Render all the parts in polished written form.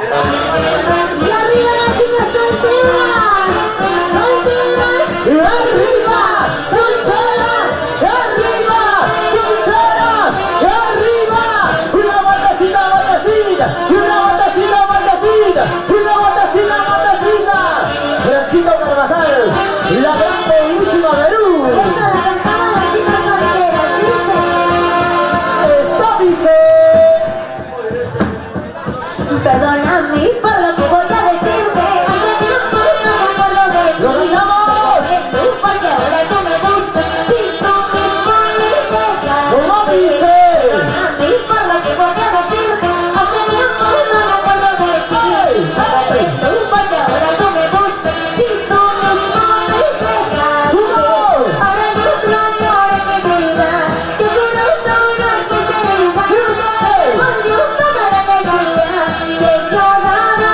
Y arriba las chicas solteras, solteras. Y arriba, solteras, y arriba, solteras, y arriba. Una vueltecita, vueltecita, y una vueltecita, vueltecita, y una vueltecita, vueltecita. Francisco Carvajal, la gran bellísima Perú. Eso la cantaban las chicas solteras, dice. Esto dice. Perdóname por lo que voy a decirte. Hace tiempo no me acuerdo de ti. ¡Lo bailamos! Es tú porque ahora tú me buscas. Si tú mismo me dejas. ¿Cómo dice? Perdóname por lo que voy a decirte. Hace tiempo no me acuerdo de ti. ¡Ay! Es tú porque ahora tú me buscas. Si tú mismo me dejas. ¡Vamos! Ahora no creo ahora que te diga que tú no tomas mi sinceridad. Que te volvió toda la alegría. Que yo nada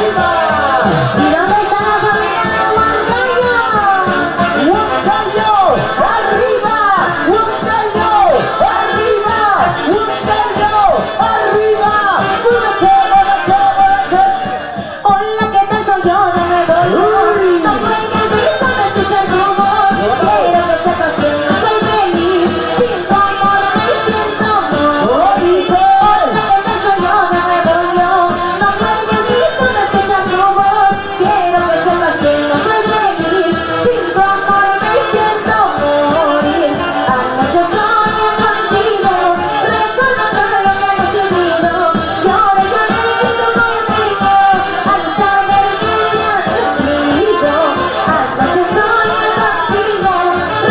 arriba. ¿Y dónde está la familia de Huancayo? Huancayo, arriba. Huancayo, arriba. Huancayo, arriba. Muévete. Hola, ¿qué tal? Soy yo de nuevo yo. No cuelgues grito, no escuchar tu voz. Quiero que sepas que no soy feliz. Sin tu amor me siento mal. Oh, dice. Hola, ¿qué tal? Soy yo de nuevo yo. No cuelgues grito, no escuchar tu voz. Quiero que sepas que no soy feliz. Sin tu amor me siento morir. Anoche soñé contigo, recordando lo que hemos vivido. Y ahora lloré como un niño al saber que me has ido. Anoche soñé contigo,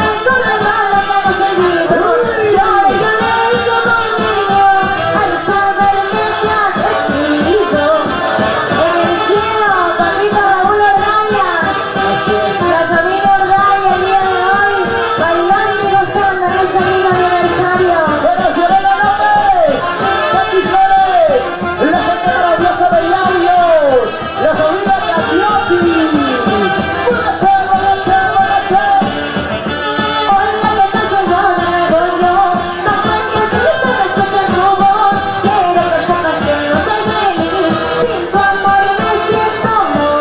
recordando lo que hemos vivido. Y ahora lloré como un niño al saber que te has ido. En el cielo, papito Raúl Ordaya, la familia Ordaya el día de hoy, bailando y gozando en ese lindo aniversario. Bueno, Fiorella López, Katy Flores, la gente maravillosa de Labios, la familia Cagliotti. Muévete. Hola, ¿qué tal? Soy yo de nuevo yo. No cuelgues grito, no escuchar tu voz. Quiero que sepas que no soy feliz. Sin tu amor me siento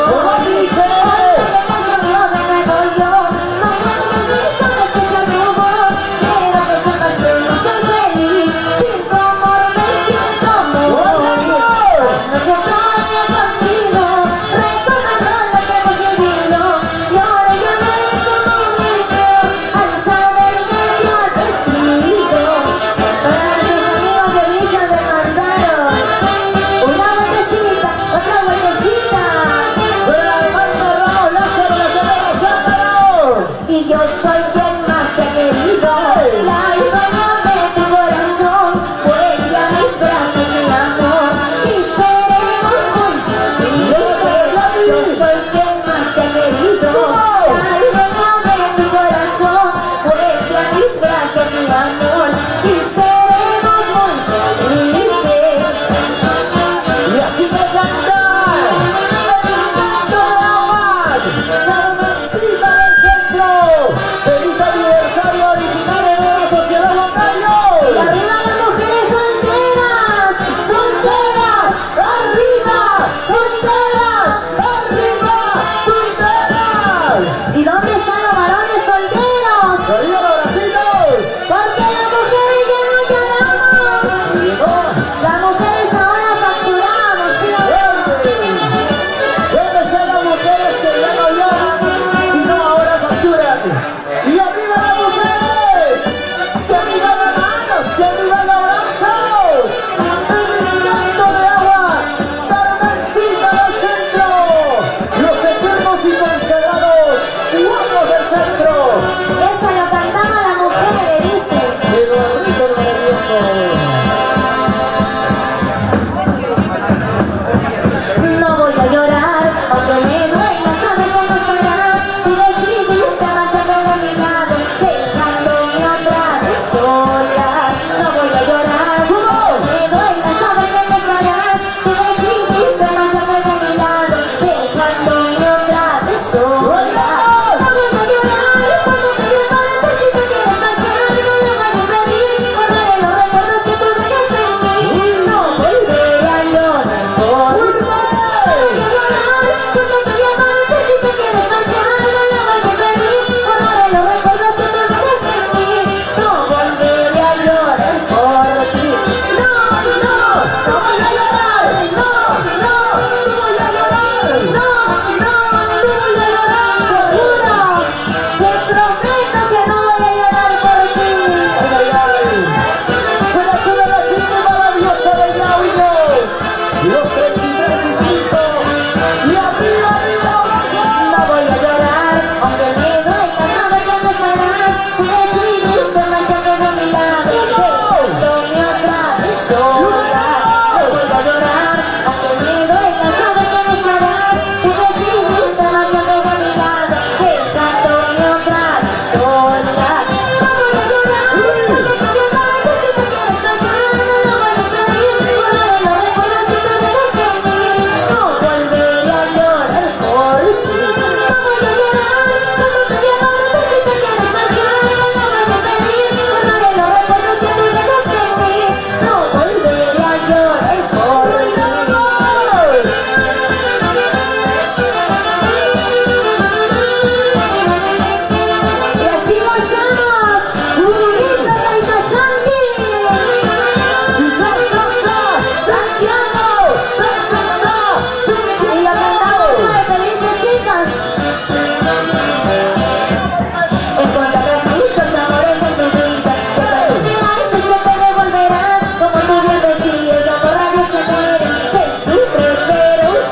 ¿Cómo mal. dice? Hola, ¿qué tal? Soy yo de nuevo yo. No cuelgues grito, no escuchar tu voz. Quiero que sepas que no soy feliz. Sin tu amor me siento mal. Anoche soñé contigo, recordando lo que hemos vivido. Y ahora lloré como un niño al saber que te has ido. Para nuestros amigos de Brisas del Mandaro, una vueltecita, otra vueltecita. Pero Alberto Ramos Lázaro, la gente de Sácalo. Y yo soy quien más te ha querido, la dueña de tu corazón. Vuelve a mis brazos, mi amor, y seremos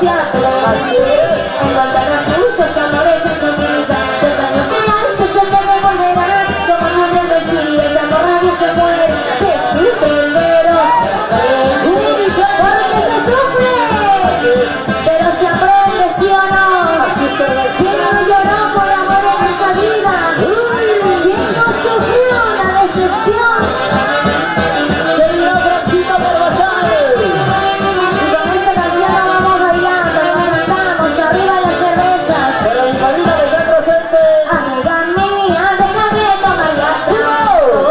insaciable. Así es. Encontrarás muchos amores en tu vida. El daño que haces se te devolverá. Como tú bien decías, el amor nadie se muere. Se sufre, pero se aprende. Porque se sufre, pero se aprende, ¿sí o no? Así es, ¿Quién no lloró por amor en esta vida? ¿Quién no sufrió una decepción? Querida Francisca Carvajal. Y con esta canción la vamos bailando, la cantamos, arriba las cervezas. Pero mi marido que está presente. Amiga mía, déjame tomar la trago.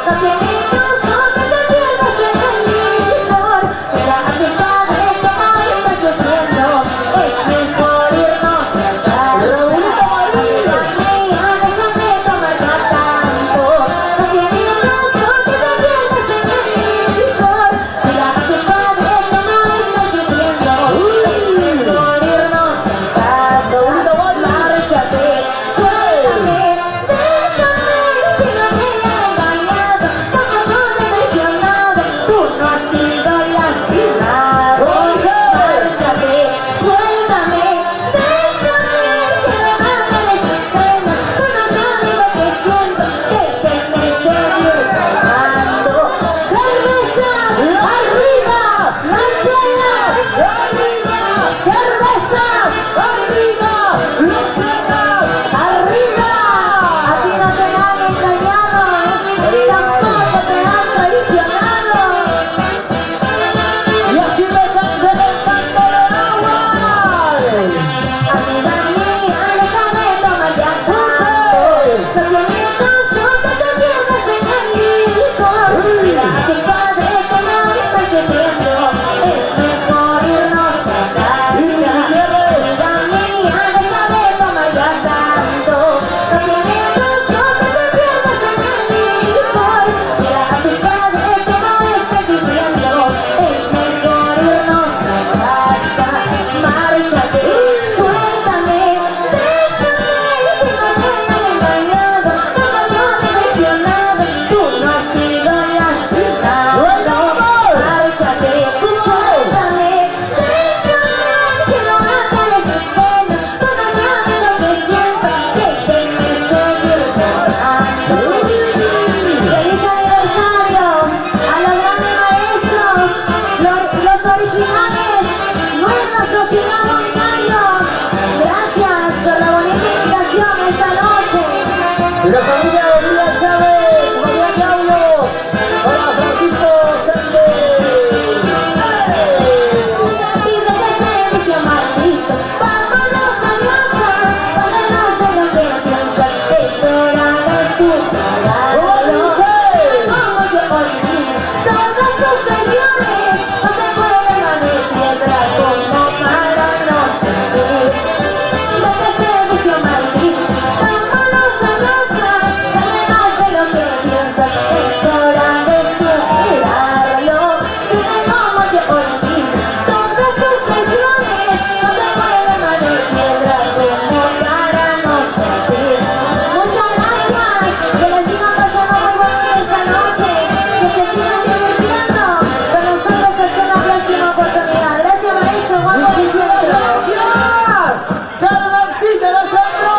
No tiene caso que te pierdas en el licor. Mira a tus padres como están sufriendo. Es mejor irnos a casa. Amiga mía, déjame tomar la trago. No tiene caso que te pierdas en el licor. Mira a tus padres como están sufriendo. Es mejor irnos a casa. Márchate, suéltame, déjame, que no me haya engañado, tampoco te he traicionado, tú no has sido lastimado. Márchate, suéltame, déjame, que no me hables tus penas, tú no sabes lo que siento, déjenme seguir tomando. Cervezas, arriba, las chelas, cervezas, arriba, a ti no te han engañado, tampoco te han traicionado. Y así me cante el canto de agua. Amiga mía, déjame tomar ya tanto. No tiene caso que te pierdas en el licor. Mira a tus padres que no están sufriendo, es mejor irnos a casa. Amiga mía, déjame tomar ya tanto. No tiene caso que te pierdas en el licor. Mira a tus padres que no están sufriendo, es mejor irnos a casa. Márchate, suéltame, déjame, que no te hayan engañado, tampoco te he traicionado, tú no has sido lastimado. Márchate, suéltame, déjame, que no me hables tus penas, tú no sabes lo que siento, déjenme seguir tomando. ¡Feliz aniversario a los grandes maestros, los originales, nuestra sociedad Moncayo! Gracias por la bonita invitación esta noche. Y la familia de María Chávez, María Claudios, para Francisco Sánchez. Y de ese vicio maldito, vámonos a casa, vámonos de lo que piensan, es hora de superarlo. Como yo olvido todas sus traiciones, no te vuelven a de piedra como para no sentir. De ese vicio maldito, vámonos a casa, vámonos de lo que piensan, es hora de superarlo. Dime cómo yo olvido todas sus traiciones, no te vuelven a de piedra como para no sentir. Muchas gracias, que les sigan pasando muy bonito esta noche, que se sigan divirtiendo con nosotros hasta una próxima oportunidad. Gracias maestro, Juan por el Muchísimas centro. gracias. Carmencita del centro.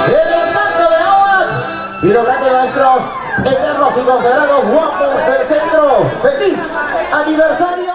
El canto de agua. Y los grandes maestros eternos y consagrados guapos del centro. ¡Feliz aniversario!